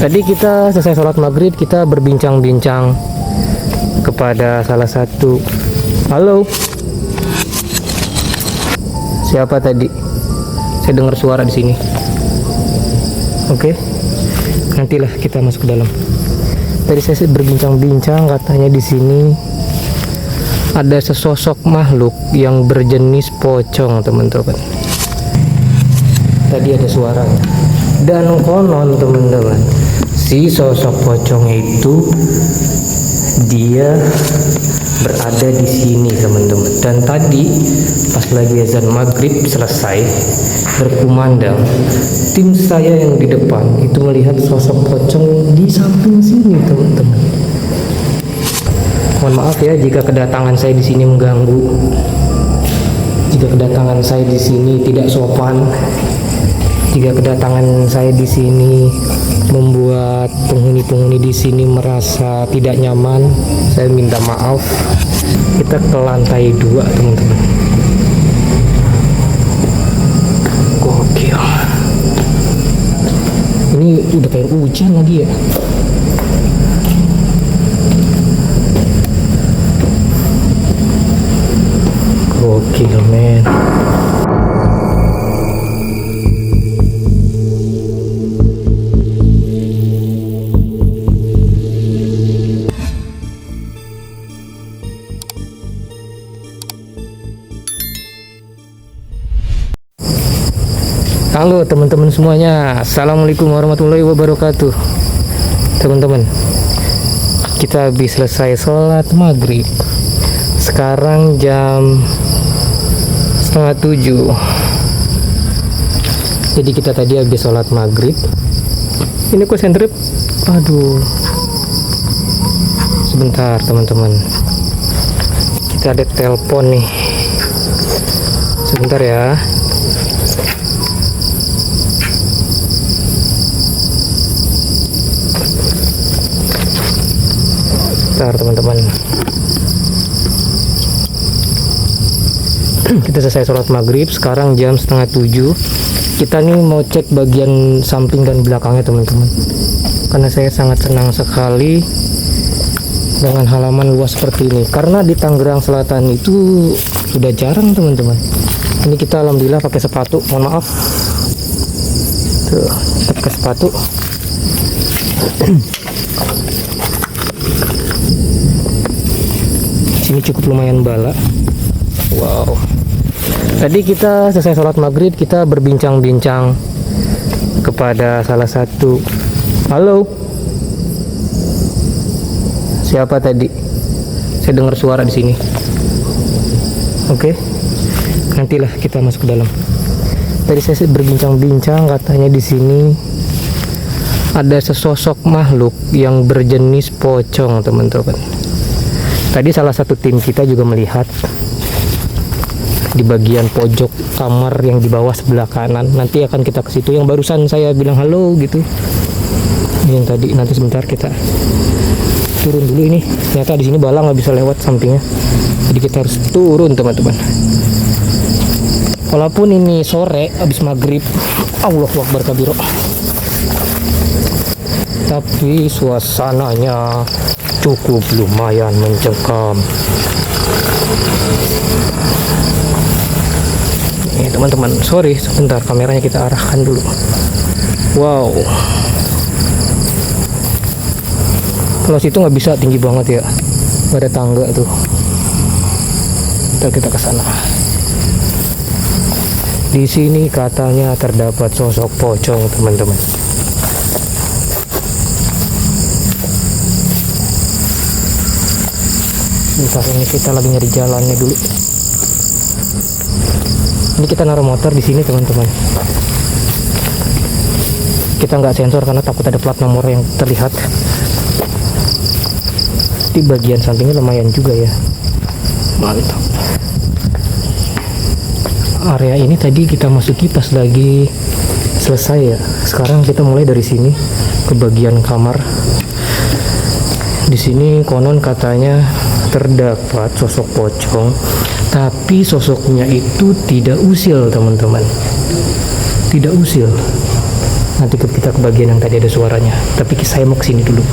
Tadi kita selesai sholat maghrib, kita berbincang-bincang kepada salah satu. Halo, siapa tadi? Saya dengar suara di sini. Oke, nantilah kita masuk ke dalam. Tadi saya berbincang-bincang, katanya di sini ada sesosok makhluk yang berjenis pocong, teman-teman. Tadi ada suaranya. Dan konon, teman-teman, si sosok pocong itu dia berada di sini, teman-teman. Dan tadi pas lagi azan maghrib selesai berkumandang, tim saya yang di depan itu melihat sosok pocong di samping sini, teman-teman. Mohon maaf ya jika kedatangan saya di sini mengganggu, jika kedatangan saya di sini tidak sopan, jika kedatangan saya di sini membuat penghuni-penghuni di sini merasa tidak nyaman, saya minta maaf. Kita ke lantai 2, teman-teman. Gokil. Ini udah kayak hujan lagi ya. Gokil, men. Halo teman-teman semuanya, assalamualaikum warahmatullahi wabarakatuh. Teman-teman, kita habis selesai sholat maghrib. Sekarang jam 6:30. Jadi kita tadi habis sholat maghrib. Ini kok sentrip? Aduh, sebentar teman-teman, kita ada telepon nih. Sebentar ya. Teman-teman, kita selesai sholat maghrib. Sekarang jam 6:30. Kita nih mau cek bagian samping dan belakangnya, teman-teman, karena saya sangat senang sekali dengan halaman luas seperti ini, karena di Tangerang Selatan itu sudah jarang, teman-teman. Ini kita alhamdulillah pakai sepatu. Mohon maaf tuh, kita pakai sepatu. Ini cukup lumayan bala. Wow. Tadi kita selesai sholat maghrib, kita berbincang-bincang kepada salah satu. Halo, siapa tadi? Saya dengar suara di sini. Oke, nantilah kita masuk ke dalam. Tadi saya berbincang-bincang, katanya di sini ada sesosok makhluk yang berjenis pocong, teman-teman. Tadi salah satu tim kita juga melihat di bagian pojok kamar yang di bawah sebelah kanan. Nanti akan kita ke situ. Yang barusan saya bilang halo gitu, yang tadi. Nanti sebentar kita turun dulu ini. Ternyata di sini bala nggak bisa lewat sampingnya, jadi kita harus turun, teman-teman. Walaupun ini sore habis maghrib, Allahu Akbar kabiro, tapi suasananya cukup lumayan mencekam. Nih teman-teman, sorry sebentar, kameranya kita arahkan dulu. Wow, kalau situ nggak bisa, tinggi banget ya, nggak ada tangga tuh. Kita ke sana. Di sini katanya terdapat sosok pocong, teman-teman. Bentar, ini kita lagi nyari jalannya dulu. Ini kita naruh motor di sini, teman-teman. Kita nggak sensor karena takut ada plat nomor yang terlihat. Di bagian sampingnya lumayan juga ya. Mantap. Area ini tadi kita masuki pas lagi selesai ya. Sekarang kita mulai dari sini ke bagian kamar. Di sini konon katanya terdapat sosok pocong, tapi sosoknya itu tidak usil, teman-teman. Tidak usil. Nanti kita ke bagian yang tadi ada suaranya. Tapi saya mau kesini dulu.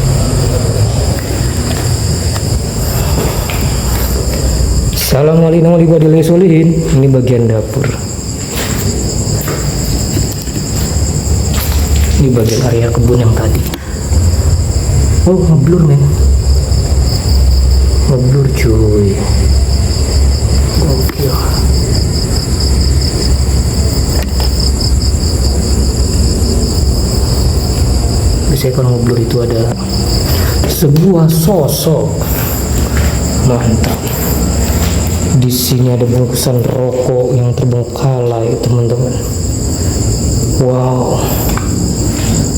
Assalamualaikum warahmatullahi wabarakatuh. Ini bagian dapur. Ini bagian area kebun yang tadi. Oh, ngeblur men. Ngeblur cuy. Gokil. Biasanya kalau ngeblur itu ada sebuah sosok. Mantap. Di sini ada bungkusan rokok yang terbengkalai, teman-teman. Wow.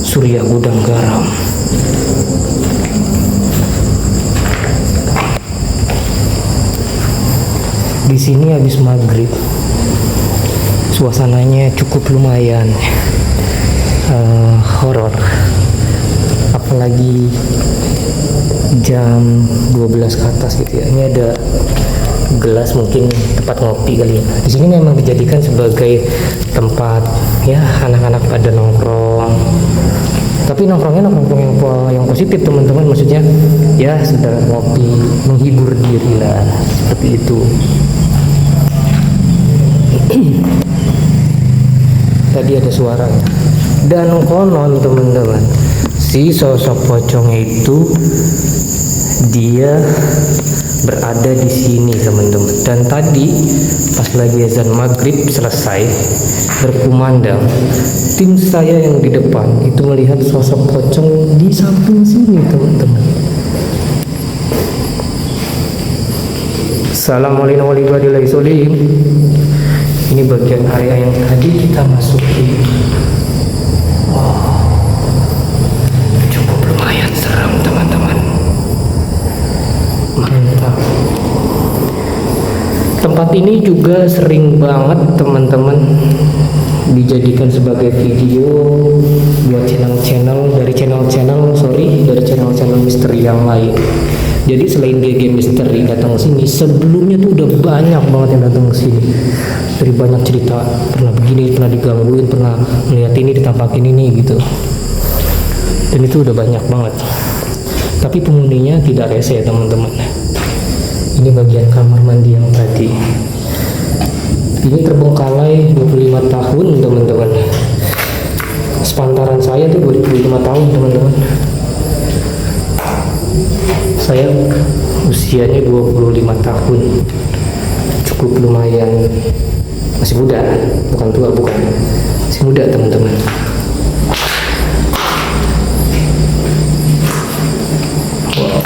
Surya Gudang Garam. Di sini habis maghrib, suasananya cukup lumayan horor, apalagi jam 12 ke atas gitu ya. Ini ada gelas, mungkin tempat ngopi kali ya. Di sini memang dijadikan sebagai tempat ya anak-anak pada nongkrong. Tapi nongkrongnya nongkrong yang positif, teman-teman. Maksudnya ya sedang ngopi, menghibur diri lah, seperti itu. Tadi ada suara dan konon, teman-teman, si sosok pocongnya itu dia berada di sini, teman-teman. Dan tadi pas lagi azan maghrib selesai berkumandang, tim saya yang di depan itu melihat sosok pocong di samping sini, teman-teman. Assalamualaikum warahmatullahi wabarakatuh. Ini bagian area yang tadi kita masuki. Wow, cukup lumayan seram, teman-teman. Mantap. Tempat ini juga sering banget, teman-teman, dijadikan sebagai video buat channel-channel misteri yang lain. Jadi selain dia game misteri datang ke sini, sebelumnya tuh udah banyak banget yang datang ke sini. Dari banyak cerita, pernah begini, pernah digangguin, pernah melihat ini, ditampakin ini gitu. Dan itu udah banyak banget. Tapi penghuninya tidak rese, teman-teman. Ini bagian kamar mandi yang tadi. Ini terbengkalai 25 tahun, teman-teman. Sepantaran saya tuh 25 tahun, teman-teman. Saya usianya 25 tahun. Cukup lumayan. Masih muda, bukan tua, bukan. Masih muda, teman-teman. Wow.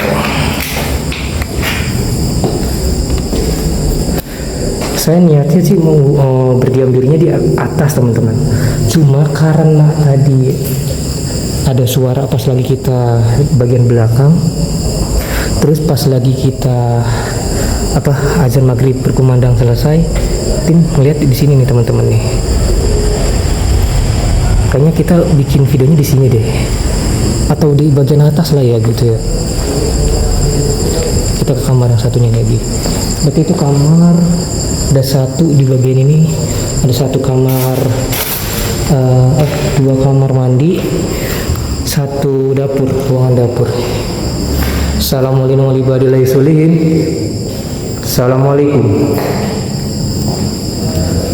Saya niatnya sih mau berdiam dirinya di atas, teman-teman. Cuma karena tadi ada suara pas lagi kita bagian belakang, terus pas lagi kita azan maghrib berkumandang selesai, tim melihat di sini nih, teman-teman nih. Kayaknya kita bikin videonya di sini deh, atau di bagian atas lah ya gitu ya. Kita ke kamar yang satunya lagi. Berarti itu kamar ada satu di bagian ini, ada satu kamar, dua kamar mandi, satu dapur, ruangan dapur. Assalamualaikum warahmatullahi wabarakatuh. Assalamualaikum.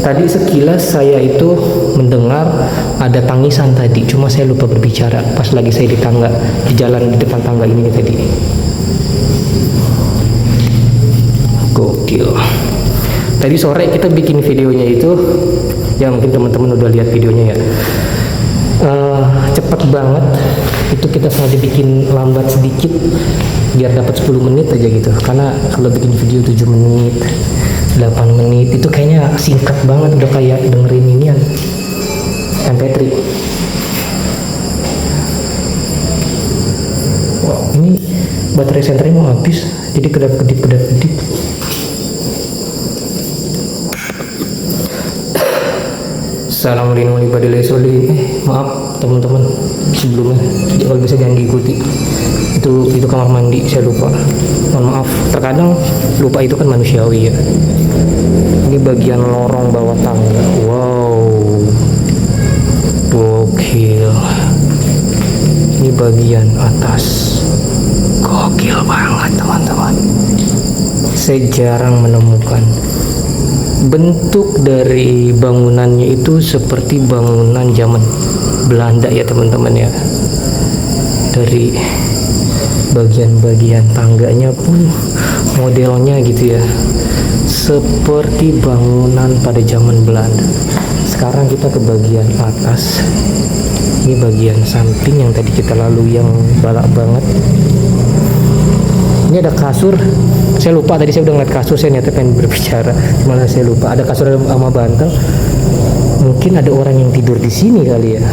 Tadi sekilas saya itu mendengar ada tangisan tadi, cuma saya lupa berbicara pas lagi saya di tangga, di jalan di depan tangga ini tadi. Gokil. Tadi sore kita bikin videonya itu, ya mungkin teman-teman udah lihat videonya ya. Cepet banget, itu kita sengaja bikin lambat sedikit biar dapat 10 menit aja gitu. Karena kalau bikin video 7 menit, 8 menit itu kayaknya singkat banget, udah kayak dengerin inian MP3. Wow, ini baterai senternya mau habis, jadi kedap-kedip. Assalamualaikum warahmatullahi wabarakatuh. Maaf teman-teman sebelumnya, jadi kalau bisa jangan diikuti. Itu kamar mandi, saya lupa. Mohon maaf. Terkadang lupa, itu kan manusiawi ya. Ini bagian lorong bawah tangga. Wow. Gokil. Ini bagian atas. Gokil banget teman-teman. Saya jarang menemukan bentuk dari bangunannya itu seperti bangunan zaman Belanda ya teman-teman ya. Dari bagian-bagian tangganya pun modelnya gitu ya, seperti bangunan pada zaman Belanda. Sekarang kita ke bagian atas. Ini bagian samping yang tadi kita lalui yang balak banget. Ini ada kasur. Saya lupa tadi, saya udah ngeliat kasur, saya niatnya pengen berbicara, malah saya lupa. Ada kasur sama bantal. Mungkin ada orang yang tidur di sini kali ya.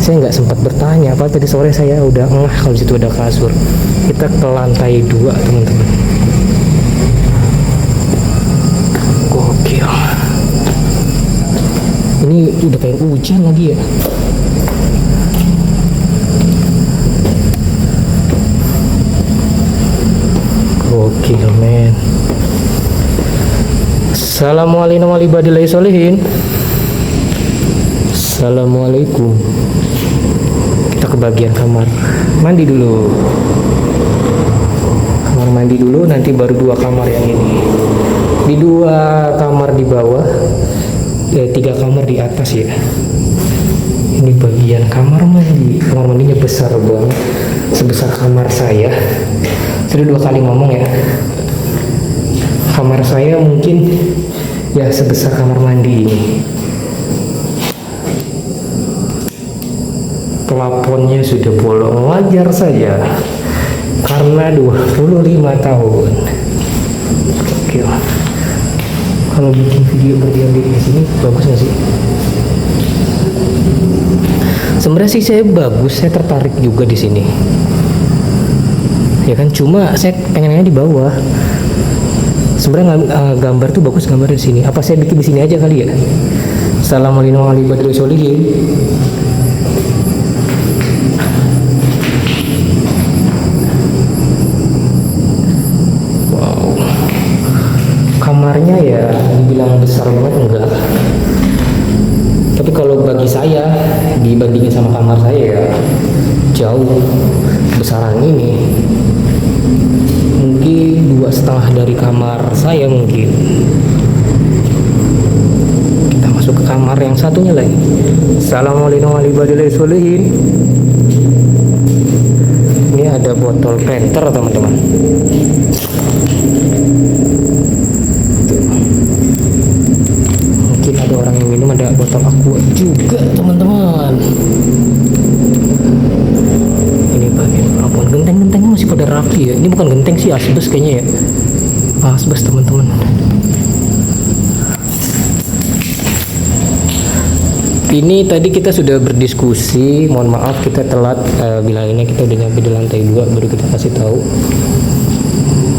Saya nggak sempat bertanya, apa tadi sore saya udah ngeh kalau situ ada kasur. Kita ke lantai 2 teman-teman. Gokil. Ini udah kayak hujan lagi ya. Gokil men. Assalamualaikum warahmatullahi wabarakatuh. Assalamualaikum. Kita ke bagian kamar mandi dulu. Kamar mandi dulu, nanti baru 2 kamar yang ini. Di 2 kamar di bawah, 3 kamar di atas ya. Ini bagian kamar mandi. Kamar mandinya besar banget, sebesar kamar saya. Sudah 2 kali ngomong ya. Kamar saya mungkin ya sebesar kamar mandi ini. Plafonnya sudah bolong, wajar saja karena 25 tahun. Oke, kalau bikin video berdiam diri di sini bagus nggak sih? Sebenarnya sih saya bagus, saya tertarik juga di sini. Ya kan, cuma saya pengennya di bawah. Sebenarnya gambar tuh bagus, gambar di sini. Apa saya bikin di sini aja kali ya? Assalamualaikum warahmatullahi wabarakatuh. Kamarnya ya dibilang besar banget enggak, tapi kalau bagi saya dibandingin sama kamar saya ya jauh besaran ini. Mungkin 2,5 dari kamar saya mungkin. Kita masuk ke kamar yang satunya lagi. Assalamualaikum warahmatullahi wabarakatuh. Ini ada botol penter teman-teman. Ada orang yang minum, ada botol aqua juga teman-teman. Ini bagian plafon, genteng-gentengnya masih pada rapi ya. Ini bukan genteng sih, asbes kayaknya ya. Asbes teman-teman. Ini tadi kita sudah berdiskusi, mohon maaf kita telat, bilangnya kita udah nyampe di lantai 2 baru kita kasih tahu.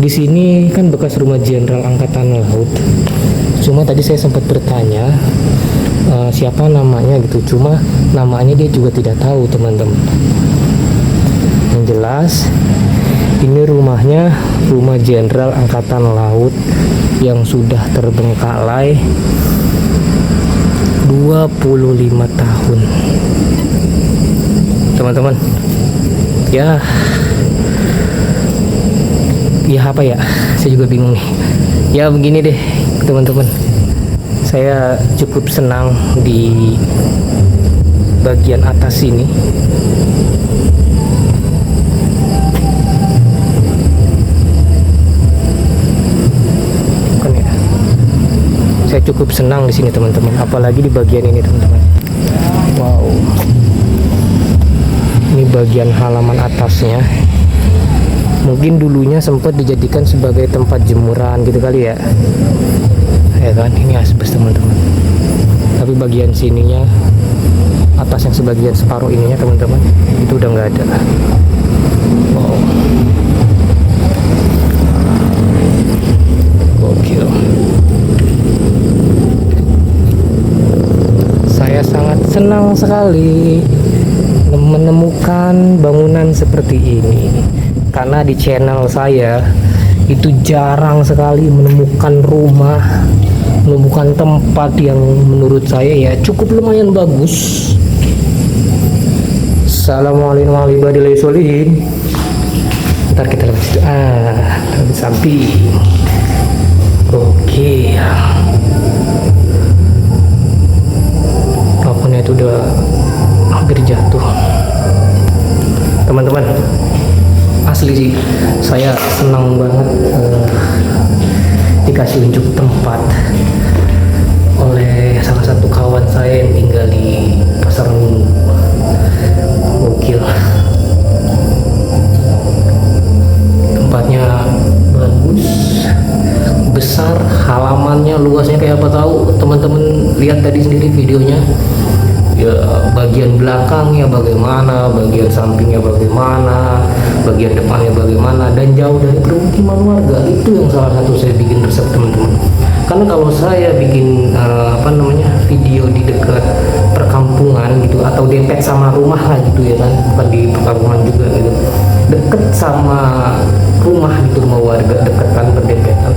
Di sini kan bekas rumah Jenderal Angkatan Laut. Cuma tadi saya sempat bertanya siapa namanya gitu, cuma namanya dia juga tidak tahu teman-teman. Yang jelas ini rumahnya rumah Jenderal Angkatan Laut yang sudah terbengkalai 25 tahun teman-teman. Ya apa ya, saya juga bingung nih. Ya begini deh teman-teman, saya cukup senang di bagian atas ini. Kan ya, saya cukup senang di sini teman-teman, apalagi di bagian ini teman-teman. Wow, ini bagian halaman atasnya. Mungkin dulunya sempat dijadikan sebagai tempat jemuran gitu kali ya. Ya kan, ini asbes teman-teman. Tapi bagian sininya, atas yang sebagian separuh ininya teman-teman, itu udah nggak ada. Wow, gokil. Saya sangat senang sekali menemukan bangunan seperti ini, karena di channel saya itu jarang sekali menemukan rumah menemukan tempat yang menurut saya ya cukup lumayan bagus. Assalamualaikum warahmatullahi wabarakatuh. Ntar kita lewat situ. Lewat samping. Oke. Teleponnya itu udah hampir jatuh. Teman-teman, asli sih saya senang banget dikasih unjuk tempat oleh salah satu kawan saya yang tinggal di Pasar Minggu. Gokil, tempatnya bagus, besar, halamannya luasnya kayak apa tahu teman-teman lihat tadi sendiri videonya. Ya, bagian belakangnya bagaimana, bagian sampingnya bagaimana, bagian depannya bagaimana, dan jauh dari permukiman warga. Itu yang salah satu saya bikin resep, teman-teman. Karena kalau saya bikin video di dekat perkampungan gitu, atau dempet sama rumah lah gitu ya kan, bukan di perkampungan juga gitu, deket sama rumah gitu, rumah warga deketan berdempetan,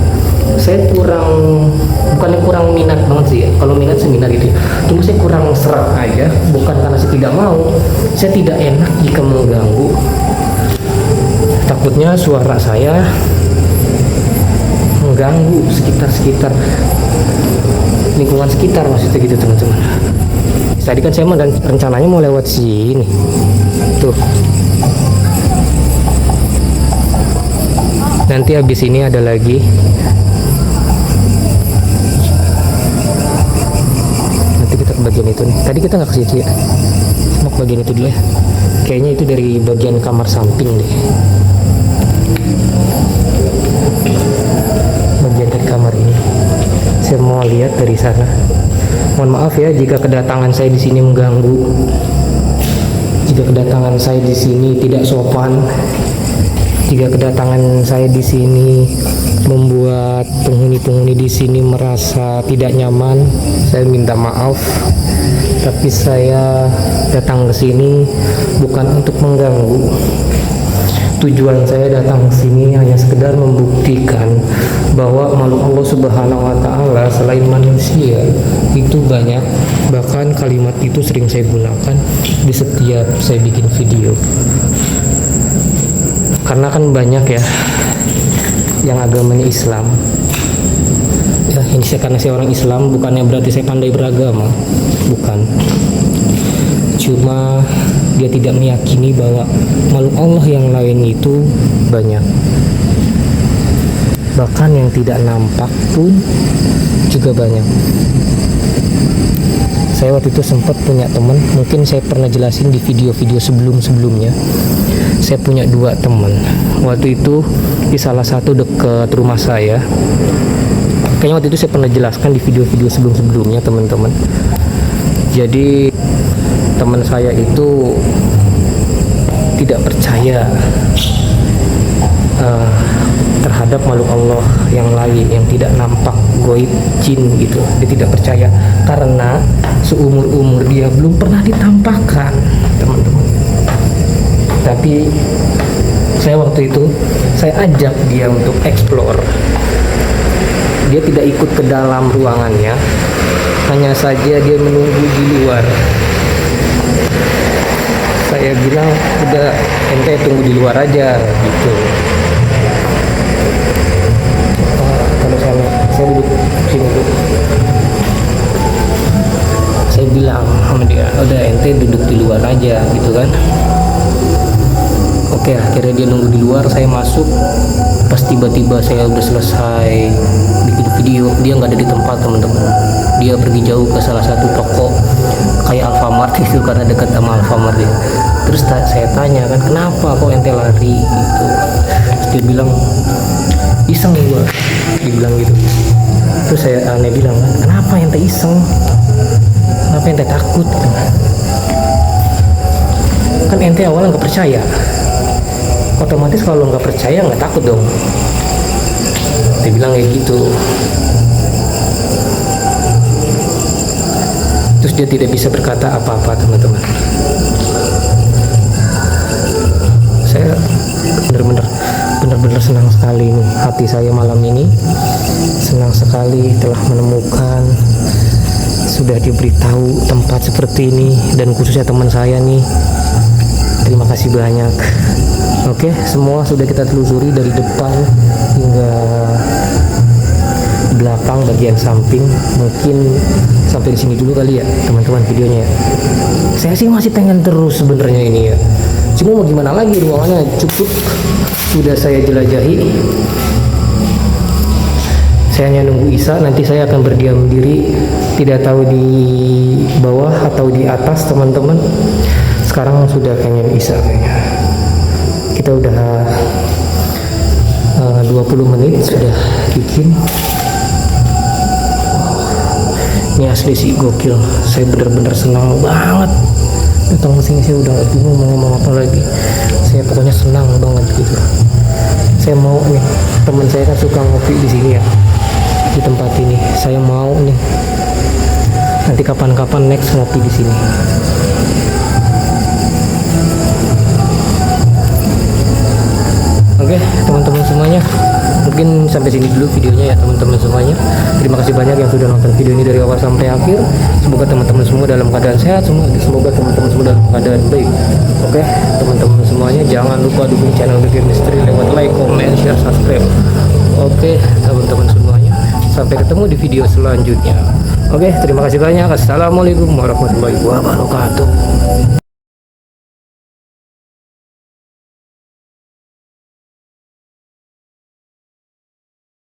saya bukannya kurang minat banget sih ya. Kalau minat seminar gitu ya, cuma saya kurang serak aja, bukan karena saya tidak mau, saya tidak enak jika mengganggu. Takutnya suara saya mengganggu sekitar lingkungan sekitar, maksudnya gitu teman-teman. Tadi kan saya rencananya mau lewat sini tuh, nanti habis ini ada lagi. Bagian itu nih, tadi kita nggak ke situ ya, mau ke bagian itu dulu ya, kayaknya itu dari bagian kamar samping deh, bagian dari kamar ini saya mau lihat dari sana. Mohon maaf ya jika kedatangan saya di sini mengganggu, jika kedatangan saya di sini tidak sopan, jika kedatangan saya di sini membuat penghuni-penghuni di sini merasa tidak nyaman, saya minta maaf. Tapi saya datang ke sini bukan untuk mengganggu. Tujuan saya datang ke sini hanya sekedar membuktikan bahwa makhluk Allah Subhanahu wa taala selain manusia itu banyak. Bahkan kalimat itu sering saya gunakan di setiap saya bikin video. Karena kan banyak ya yang agamanya Islam. Ya, ini karena saya orang Islam, bukannya berarti saya pandai beragama, bukan. Cuma dia tidak meyakini bahwa makhluk Allah yang lain itu banyak. Bahkan yang tidak nampak pun juga banyak. Saya waktu itu sempat punya teman, mungkin saya pernah jelasin di video-video sebelumnya. Saya punya 2 teman. Waktu itu di salah satu dekat rumah saya. Kayaknya waktu itu saya pernah jelaskan di video-video sebelumnya, teman-teman. Jadi teman saya itu tidak percaya terhadap makhluk Allah yang lain yang tidak nampak, goib, jin gitu. Dia tidak percaya karena seumur-umur dia belum pernah ditampakkan, teman-teman. Tapi saya waktu itu saya ajak dia untuk explore. Dia tidak ikut ke dalam ruangannya, hanya saja dia menunggu di luar. Saya bilang udah, ente tunggu di luar aja gitu. Kalau saya duduk sini dulu. Saya bilang sama dia, udah ente duduk di luar aja gitu kan. Oke, akhirnya dia nunggu di luar, saya masuk. Pas tiba-tiba saya udah selesai bikin video, dia nggak ada di tempat, teman-teman. Dia pergi jauh ke salah satu toko kayak Alfamart itu, karena dekat sama Alfamart ya. Terus saya tanya kan, kenapa kok ente lari gitu. Terus dia bilang, iseng gua, dibilang gitu. Terus saya bilang, kenapa ente iseng, kenapa ente takut gitu. Kan ente awalnya nggak percaya, otomatis kalau nggak percaya nggak takut dong. Dia bilang kayak gitu. Terus dia tidak bisa berkata apa-apa, teman-teman. Saya benar-benar senang sekali nih, hati saya malam ini senang sekali sekali telah menemukan, sudah diberitahu tempat seperti ini, dan khususnya teman saya nih, terima kasih banyak. Oke, semua sudah kita telusuri dari depan hingga belakang bagian samping. Mungkin sampai di sini dulu kali ya teman-teman videonya ya. Saya sih masih pengen terus sebenarnya ini ya, cuma mau gimana lagi, ruangannya cukup sudah saya jelajahi. Saya hanya nunggu Isa, nanti saya akan berdiam diri, tidak tahu di bawah atau di atas teman-teman. Sekarang sudah kayaknya Isa kayaknya. Kita udah 20 menit sudah bikin. Ini asli sih gokil, saya benar-benar senang banget datang ke sini. Saya udah gak bingung mau ngomong apa lagi, saya pokoknya senang banget gitu. Saya mau nih, teman saya kan suka ngopi di sini ya, di tempat ini. Saya mau nih nanti kapan-kapan next ngopi di sini. Oke, teman-teman semuanya, mungkin sampai sini dulu videonya ya teman-teman semuanya. Terima kasih banyak yang sudah nonton video ini dari awal sampai akhir. Semoga teman-teman semua dalam keadaan sehat, semoga teman-teman semua dalam keadaan baik. Oke, teman-teman semuanya, jangan lupa dukung channel Bikin Misteri lewat like, comment, share, subscribe. Oke, teman-teman semuanya, sampai ketemu di video selanjutnya. Oke, terima kasih banyak. Assalamualaikum warahmatullahi wabarakatuh.